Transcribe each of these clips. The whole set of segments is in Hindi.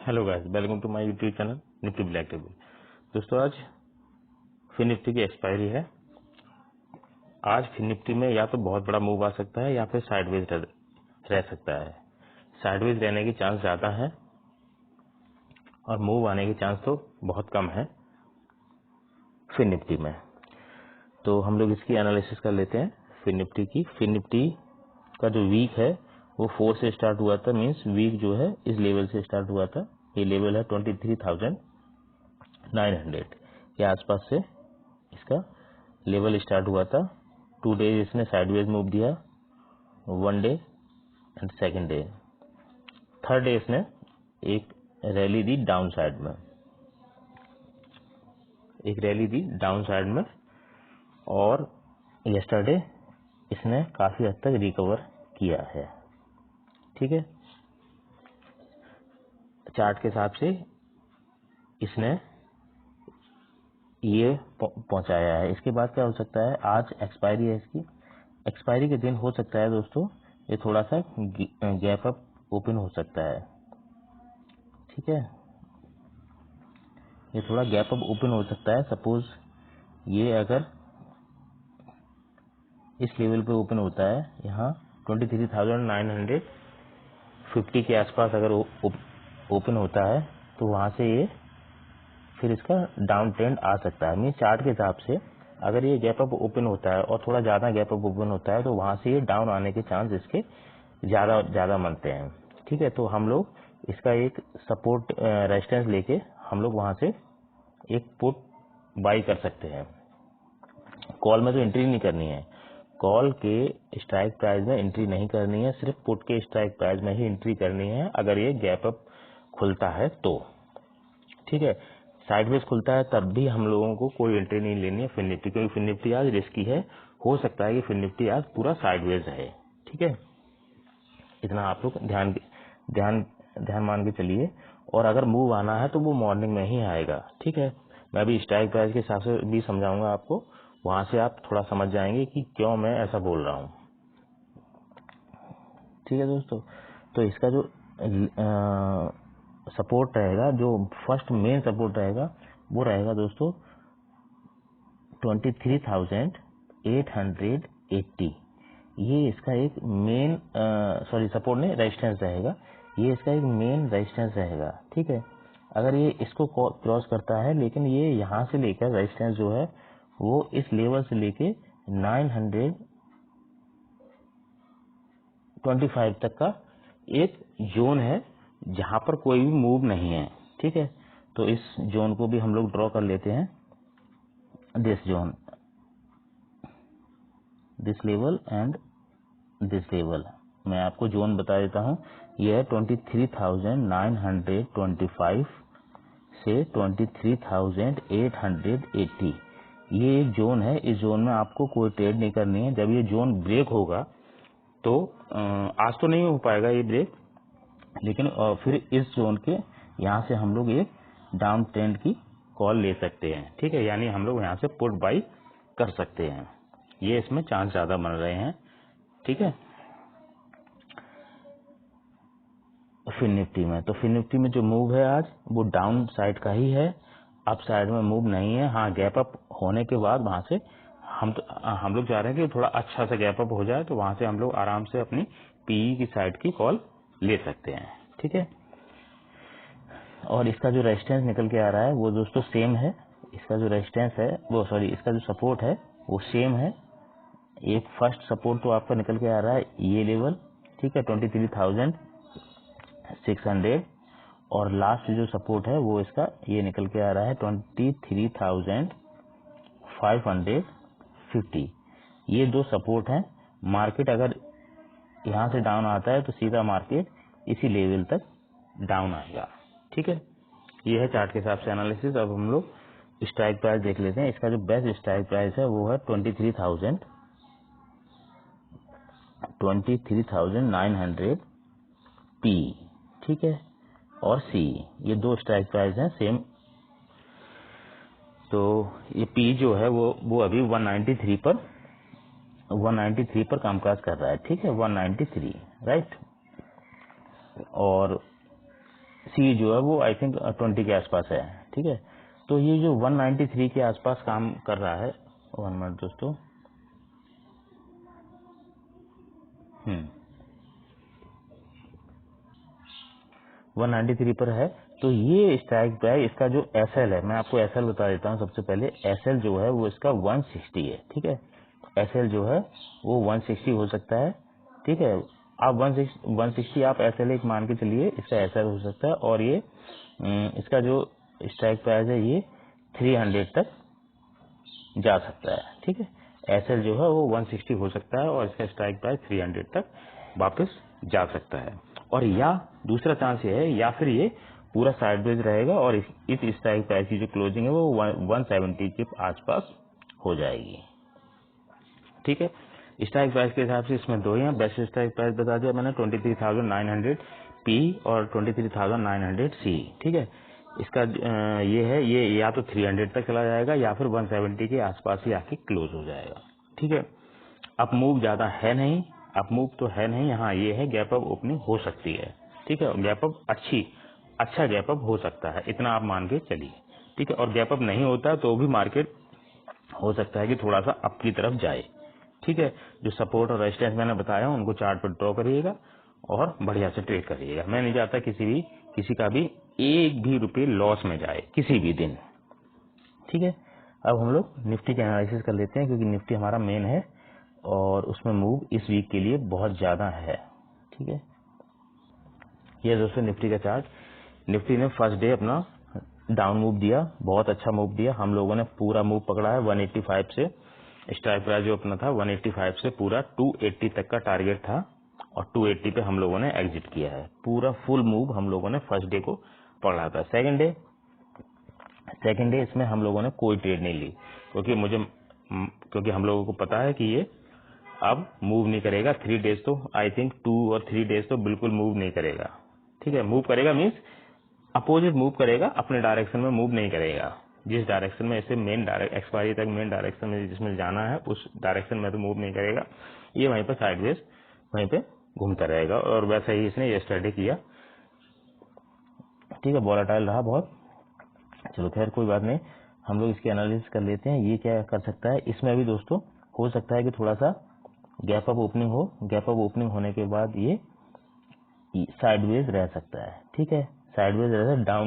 Hello guys, welcome to my YouTube channel Nifty Black Table. दोस्तों, आज फिन निफ्टी की एक्सपायरी है। आज फिन निफ्टी में या तो बहुत बड़ा मूव आ सकता है या फिर साइडवेज रह सकता है। साइडवेज रहने की चांस ज्यादा है और मूव आने की चांस तो बहुत कम है फिन निफ्टी में। तो हम लोग इसकी एनालिसिस कर लेते हैं फिन निफ्टी की। फिन निफ्टी का जो वीक है वो 4 से स्टार्ट हुआ था, मीन्स वीक जो है इस लेवल से स्टार्ट हुआ था। ये लेवल है 23,900 के आसपास से इसका लेवल स्टार्ट हुआ था। 2 डेज इसने साइडवेज मूव दिया, 1 day and second day. Third day इसने एक रैली दी डाउन साइड में, और यस्टरडे इसने काफी हद तक रिकवर किया है। ठीक है, चार्ट के हिसाब से इसने ये पहुंचाया है। इसके बाद क्या हो सकता है, आज एक्सपायरी है इसकी। एक्सपायरी के दिन हो सकता है दोस्तों ये थोड़ा सा गैप अप ओपन हो सकता है। ठीक है, ये थोड़ा गैप अप ओपन हो सकता है। सपोज ये अगर इस लेवल पे ओपन होता है, यहाँ 23,950 के आसपास अगर ओपन होता है तो वहां से ये फिर इसका डाउन ट्रेंड आ सकता है। मीन चार्ट के हिसाब से अगर ये गैप अप ओपन होता है और थोड़ा ज्यादा गैप अप ओपन होता है तो वहां से ये डाउन आने के चांस इसके ज्यादा बनते हैं। ठीक है, तो हम लोग इसका एक सपोर्ट रेजिस्टेंस लेके हम लोग वहां से एक पुट बाई कर सकते हैं। कॉल में तो एंट्री नहीं करनी है, कॉल के स्ट्राइक प्राइस में एंट्री नहीं करनी है, सिर्फ पुट के स्ट्राइक प्राइस में ही एंट्री करनी है अगर ये गैप अप खुलता है तो। ठीक है, साइडवेज खुलता है तब भी हम लोगों को कोई एंट्री नहीं लेनी है फिन निफ्टी, क्योंकि फिन निफ्टी आज रिस्की है। हो सकता है कि फिन निफ्टी आज पूरा साइडवेज है। ठीक है, इतना आप लोग ध्यान मान के चलिए। और अगर मूव आना है तो वो मॉर्निंग में ही आएगा। ठीक है, मैं अभी स्ट्राइक प्राइस के हिसाब से भी समझाऊंगा आपको, वहां से आप थोड़ा समझ जाएंगे कि क्यों मैं ऐसा बोल रहा हूँ। ठीक है दोस्तों, तो इसका जो सपोर्ट रहेगा, जो फर्स्ट मेन सपोर्ट रहेगा वो रहेगा दोस्तों 23,880। ये इसका एक मेन सपोर्ट नहीं, रेजिस्टेंस रहेगा। ये इसका एक मेन रेजिस्टेंस रहेगा। ठीक है, अगर ये इसको क्रॉस करता है, लेकिन ये यहाँ से लेकर रेजिस्टेंस जो है वो इस लेवल से लेके 925 तक का एक जोन है जहां पर कोई भी मूव नहीं है। ठीक है, तो इस जोन को भी हम लोग ड्रॉ कर लेते हैं। This zone, this level and this level, मैं आपको जोन बता देता हूँ। यह है 23,925 से 23,880। ये एक जोन है। इस जोन में आपको कोई ट्रेड नहीं करनी है। जब ये जोन ब्रेक होगा तो आज तो नहीं हो पाएगा ये ब्रेक, लेकिन फिर इस जोन के यहाँ से हम लोग एक डाउन ट्रेंड की कॉल ले सकते हैं। ठीक है, यानी हम लोग यहाँ से पुट बाई कर सकते हैं। ये इसमें चांस ज्यादा बन रहे हैं। ठीक है, फिन निफ्टी में, तो फिन निफ्टी में जो मूव है आज वो डाउन साइड का ही है, अप साइड में मूव नहीं है। हाँ, गैप अप होने के बाद वहां से हम लोग चाह रहे हैं कि थोड़ा अच्छा सा गैप अप हो जाए, तो वहां से हम लोग आराम से अपनी पीई की साइड की कॉल ले सकते हैं। ठीक है, और इसका जो रेजिस्टेंस निकल के आ रहा है वो दोस्तों सेम है। इसका जो रेजिस्टेंस है इसका जो सपोर्ट है वो सेम है। एक फर्स्ट सपोर्ट तो आपका निकल के आ रहा है ये लेवल। ठीक है, 23,600, और लास्ट जो सपोर्ट है वो इसका ये निकल के आ रहा है 23,550। ये दो सपोर्ट हैं। मार्केट अगर यहाँ से डाउन आता है तो सीधा मार्केट इसी लेवल तक डाउन आएगा। ठीक है, ये है चार्ट के हिसाब से एनालिसिस। अब हम लोग स्ट्राइक प्राइस देख लेते हैं। इसका जो बेस्ट स्ट्राइक प्राइस है वो है 23,900 पी। ठीक है, और सी, ये दो स्ट्राइक प्राइस हैं सेम। तो ये पी जो है वो अभी 193 पर कामकाज कर रहा है। ठीक है, 193, राइट। और सी जो है वो आई थिंक 20 के आसपास है। ठीक है, तो ये जो 193 के आसपास काम कर रहा है, 1 मिनट दोस्तों, 193 पर है। तो ये स्ट्राइक प्राइस, इसका जो एसएल है, मैं आपको एसएल बता देता हूँ सबसे पहले। एसएल जो है वो इसका 160 है। ठीक है, एसएल जो है वो 160 हो सकता है। ठीक है, आप 160 आप एसएल एक मान के चलिए, इसका एसएल हो सकता है। और ये इसका जो स्ट्राइक प्राइस है ये 300 तक जा सकता है। ठीक है, एसएल जो है वो 160 हो सकता है और इसका स्ट्राइक प्राइस 300 तक वापस जा सकता है। और या दूसरा चांस ये है, या फिर ये पूरा साइडवेज रहेगा और इस स्ट्राइक प्राइस की जो क्लोजिंग है वो 170 के आसपास हो जाएगी। ठीक है, स्ट्राइक प्राइस के हिसाब से इसमें दो ही हैं। बेस्ट स्ट्राइक प्राइस बता दिया मैंने 23,900 पी और 23,900 सी। ठीक है, इसका ये है, ये या तो 300 तक चला जाएगा या फिर 170 के आसपास ही आके क्लोज हो जाएगा। ठीक है, अप मूव ज्यादा है नहीं, अप मूव तो है नहीं। हाँ ये है, गैप अप ओपनिंग हो सकती है। ठीक है, गैप अप अच्छा गैप अप हो सकता है, इतना आप मान के चलिए। ठीक है, और गैप अप नहीं होता तो भी मार्केट हो सकता है कि थोड़ा सा अप की तरफ जाए। ठीक है, जो सपोर्ट और रेजिस्टेंस मैंने बताया उनको चार्ट पर ड्रॉ करिएगा और बढ़िया से ट्रेड करिएगा। मैं नहीं चाहता किसी का भी एक भी रुपये लॉस में जाए किसी भी दिन। ठीक है, अब हम लोग निफ्टी का एनालिसिस कर लेते हैं, क्योंकि निफ्टी हमारा मेन है और उसमें मूव इस वीक के लिए बहुत ज्यादा है। ठीक है, ये दोस्तों निफ्टी का चार्ट। निफ्टी ने फर्स्ट डे अपना डाउन मूव दिया, बहुत अच्छा मूव दिया। हम लोगों ने पूरा मूव पकड़ा है 185 से। स्ट्राइक प्राइस जो अपना था 185 से पूरा 280 तक का टारगेट था और 280 पे हम लोगों ने एग्जिट किया है। पूरा फुल मूव हम लोगों ने फर्स्ट डे को पकड़ा था। सेकंड डे इसमें हम लोगों ने कोई ट्रेड नहीं ली, क्योंकि हम लोगों को पता है कि ये अब मूव नहीं करेगा। 3 डेज तो आई थिंक 2 और 3 डेज तो बिल्कुल मूव नहीं करेगा। ठीक है, मूव करेगा मीन्स अपोजिट मूव करेगा, अपने डायरेक्शन में मूव नहीं करेगा। जिस डायरेक्शन में इसे मेन एक्सपायरी तक मेन डायरेक्शन में जिसमें जाना है उस डायरेक्शन में तो मूव नहीं करेगा। ये वहीं पर साइडवेज वहीं पे घूमता रहेगा और वैसा ही इसने यस्टरडे किया। ठीक है, वोलेटाइल रहा बहुत। चलो खैर कोई बात नहीं, हम लोग इसकी एनालिसिस कर लेते हैं। ये क्या कर सकता है, इसमें भी दोस्तों हो सकता है कि थोड़ा सा गैप अप ओपनिंग हो। गैप अप ओपनिंग होने के बाद ये साइडवेज रह सकता है। ठीक है, साइडवेज रह सकता है।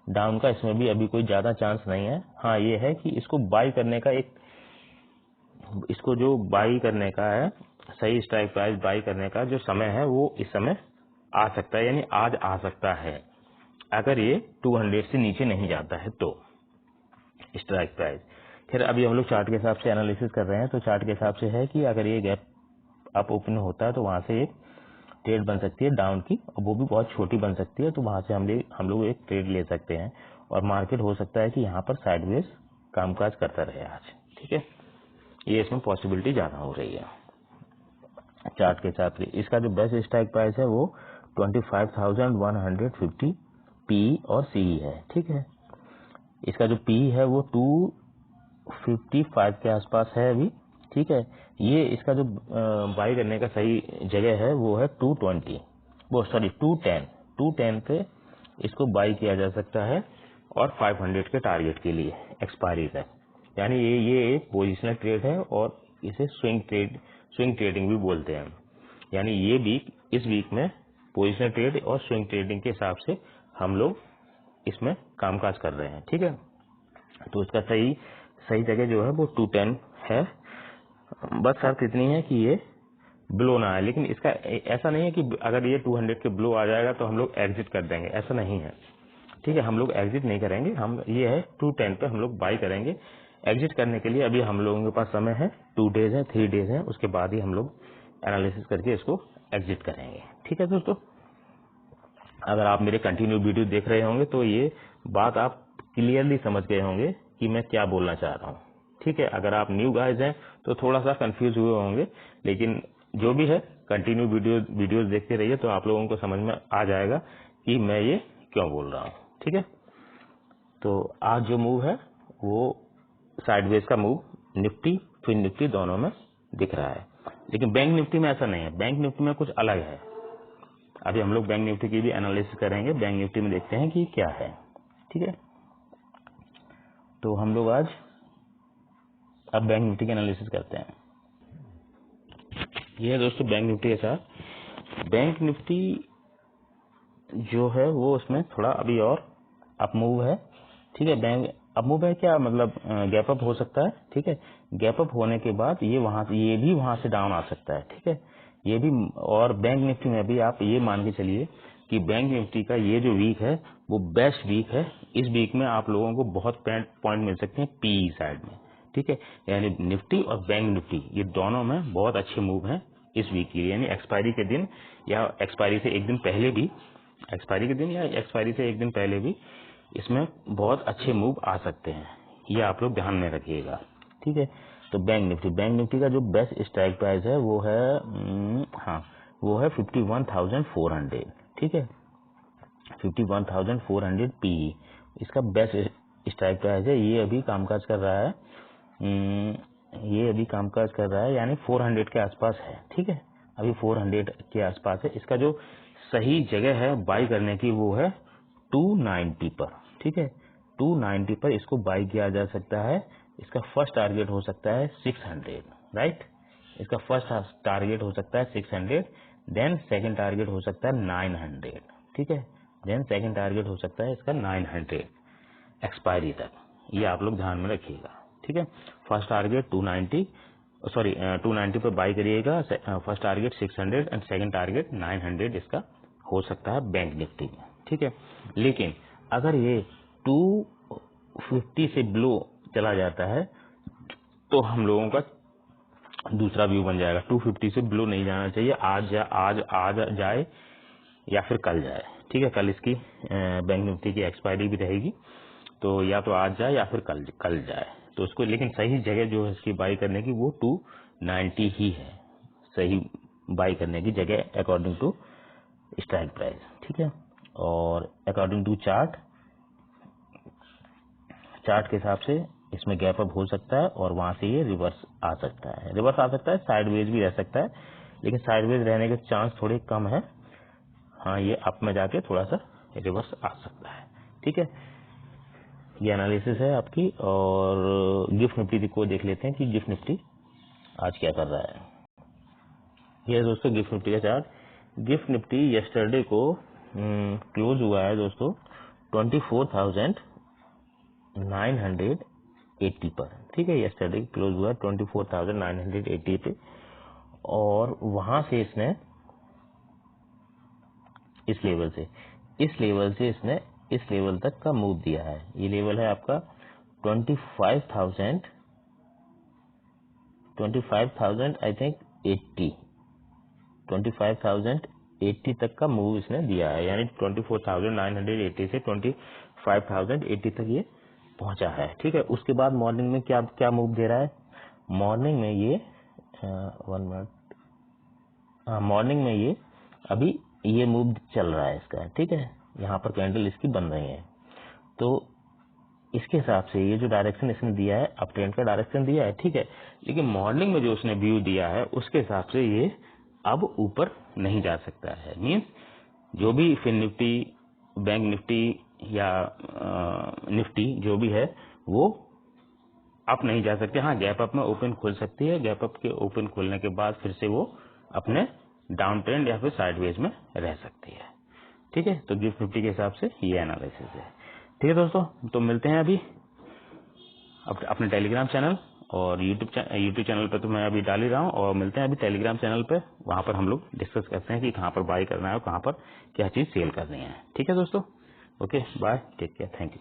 डाउन का इसमें भी अभी कोई ज्यादा चांस नहीं है। हाँ ये है कि इसको बाई करने का इसको जो बाई करने का है, सही स्ट्राइक प्राइस बाई करने का जो समय है वो इस समय आ सकता है, यानी आज आ सकता है, अगर ये 200 से नीचे नहीं जाता है तो स्ट्राइक प्राइस। फिर अभी हम लोग चार्ट के हिसाब से एनालिसिस कर रहे हैं, तो चार्ट के हिसाब से है कि अगर ये गैप अप ओपन होता है तो वहां से एक ट्रेड बन सकती है डाउन की, और वो भी बहुत छोटी बन सकती है। तो वहां से हम लोग एक ट्रेड ले सकते हैं और मार्केट हो सकता है कि यहाँ पर साइडवेज कामकाज करता रहे आज। ठीक है, ये इसमें पॉसिबिलिटी ज्यादा हो रही है चार्ट के हिसाब से। इसका जो बेस्ट स्ट्राइक प्राइस है वो 25,150 पी और सी है। ठीक है, इसका जो पी है वो 255 के आसपास है अभी। ठीक है, ये इसका जो बाई करने का सही जगह है वो है 210 पे इसको बाई किया जा सकता है और 500 के टारगेट के लिए एक्सपायरी तक। यानी ये एक पोजिशनल ट्रेड है और इसे स्विंग ट्रेडिंग भी बोलते हैं। यानी इस वीक में पोजिशनल ट्रेड और स्विंग ट्रेडिंग के हिसाब से हम लोग इसमें कामकाज कर रहे हैं। ठीक है, तो इसका सही जगह जो है वो 210 है। बस शर्त इतनी है कि ये ब्लो ना आए, लेकिन इसका ऐसा नहीं है कि अगर ये 200 के ब्लो आ जाएगा तो हम लोग एग्जिट कर देंगे, ऐसा नहीं है। ठीक है, हम लोग एग्जिट नहीं करेंगे, ये है 210 पे हम लोग बाई करेंगे। एग्जिट करने के लिए अभी हम लोगों के पास समय है, 2 डेज है, 3 डेज है, उसके बाद ही हम लोग एनालिसिस करके इसको एग्जिट करेंगे। ठीक है दोस्तों, अगर आप मेरे कंटिन्यू वीडियो देख रहे होंगे तो ये बात आप क्लियरली समझ गए होंगे कि मैं क्या बोलना चाह रहा हूँ। ठीक है, अगर आप न्यू गाइज हैं तो थोड़ा सा कंफ्यूज हुए होंगे, लेकिन जो भी है कंटिन्यू वीडियोस देखते रहिए तो आप लोगों को समझ में आ जाएगा कि मैं ये क्यों बोल रहा हूँ। ठीक है, तो आज जो मूव है वो साइडवेज का मूव निफ्टी फिर निफ्टी दोनों में दिख रहा है, लेकिन बैंक निफ्टी में ऐसा नहीं है। बैंक निफ्टी में कुछ अलग है। अभी हम लोग बैंक निफ्टी की भी एनालिसिस करेंगे, बैंक निफ्टी में देखते हैं कि क्या है। ठीक है, तो हम लोग आज अब बैंक निफ्टी की एनालिसिस करते हैं। ये है दोस्तों बैंक निफ्टी के साथ। बैंक निफ्टी जो है वो उसमें थोड़ा अभी और अप मूव है। ठीक है, बैंक अप मूव है क्या मतलब गैप अप हो सकता है। ठीक है, गैप अप होने के बाद ये भी वहां से डाउन आ सकता है। ठीक है, ये भी। और बैंक निफ्टी में भी आप ये मान के चलिए कि बैंक निफ्टी का ये जो वीक है वो बेस्ट वीक है। इस वीक में आप लोगों को बहुत पॉइंट मिल सकते हैं पीई साइड में। ठीक है, यानी निफ्टी और बैंक निफ्टी ये दोनों में बहुत अच्छे मूव हैं इस वीक के लिए, यानी एक्सपायरी के दिन या एक्सपायरी से एक दिन पहले भी, एक्सपायरी के दिन या एक्सपायरी से एक दिन पहले भी इसमें बहुत अच्छे मूव आ सकते हैं। ये आप लोग ध्यान में रखिएगा। ठीक है, तो बैंक निफ्टी का जो बेस्ट स्ट्राइक प्राइस है वो है वो है 51,400। ठीक है, 51,400 पी इसका बेस्ट स्ट्राइक प्राइस है। ये अभी कामकाज कर रहा है, यानी 400 के आसपास है। ठीक है, अभी 400 के आसपास है। इसका जो सही जगह है बाई करने की वो है 290 पर। ठीक है, 290 पर इसको बाई किया जा सकता है। इसका फर्स्ट टारगेट हो सकता है 600, राइट। इसका फर्स्ट टारगेट हो सकता है 600, देन सेकंड टारगेट हो सकता है 900। ठीक है, देन सेकंड टारगेट हो सकता है इसका 900 एक्सपायरी तक। ये आप लोग ध्यान में रखिएगा। ठीक है, फर्स्ट टारगेट 290 पर बाई करिएगा, first target 600 and second target 900 इसका हो सकता है बैंक निफ्टी में। ठीक है, लेकिन अगर ये 250 से बिलो चला जाता है तो हम लोगों का दूसरा व्यू बन जाएगा। 250 से बिलो नहीं जाना चाहिए। आज जाए या फिर कल जाए। ठीक है, कल इसकी बैंक निफ्टी की एक्सपायरी भी रहेगी, तो या तो आज जाए या फिर कल जाए। तो उसको लेकिन सही जगह जो है इसकी बाई करने की वो 290 ही है सही बाई करने की जगह अकॉर्डिंग टू स्ट्राइक प्राइस। ठीक है, और अकॉर्डिंग टू चार्ट के हिसाब से इसमें गैप अप हो सकता है और वहां से ये रिवर्स आ सकता है, साइडवेज भी रह सकता है, लेकिन साइडवेज रहने के चांस थोड़े कम है। हाँ, ये अप में जाके थोड़ा सा रिवर्स आ सकता है। ठीक है, ये एनालिसिस है आपकी। और गिफ्ट निफ्टी को देख लेते हैं कि गिफ्ट निफ्टी आज क्या कर रहा है। ये दोस्तों गिफ्ट निफ्टी का चार्ट। गिफ्ट निफ्टी यस्टरडे को क्लोज हुआ है दोस्तों 24,980 पर। ठीक है, यस्टरडे क्लोज हुआ 24,980 पे, और वहां से इसने इस लेवल से इसने इस लेवल तक का मूव दिया है। ये लेवल है आपका 25,000 आई थिंक 25,080 तक का मूव इसने दिया है, यानी 24,980 से 25,080 तक ये पहुंचा है। ठीक है, उसके बाद मॉर्निंग में क्या मूव दे रहा है। मॉर्निंग में ये मॉर्निंग में ये अभी ये मूव चल रहा है इसका। ठीक है, यहाँ पर कैंडल इसकी बन रही है, तो इसके हिसाब से ये जो डायरेक्शन इसने दिया है अप ट्रेंड का डायरेक्शन दिया है। ठीक है, लेकिन मॉर्निंग में जो उसने व्यू दिया है उसके हिसाब से ये अब ऊपर नहीं जा सकता है। मींस जो भी फिन निफ्टी, बैंक निफ्टी या निफ्टी जो भी है वो अप नहीं जा सकते। हाँ, गैप अप में ओपन खुल सकती है। गैप अप के ओपन खुलने के बाद फिर से वो अपने डाउन ट्रेंड या फिर साइडवेज में रह सकती है। ठीक है, तो गिफ्ट निफ्टी के हिसाब से ये एनालिसिस है। ठीक है दोस्तों, तो मिलते हैं अभी अपने टेलीग्राम चैनल और यूट्यूब चैनल पर तो मैं अभी डाल ही रहा हूँ, और मिलते हैं अभी टेलीग्राम चैनल पे। वहां पर हम लोग डिस्कस करते हैं कि कहाँ पर बाई करना है और कहाँ पर क्या चीज सेल करनी है। ठीक है दोस्तों, okay, bye, take care, thank you.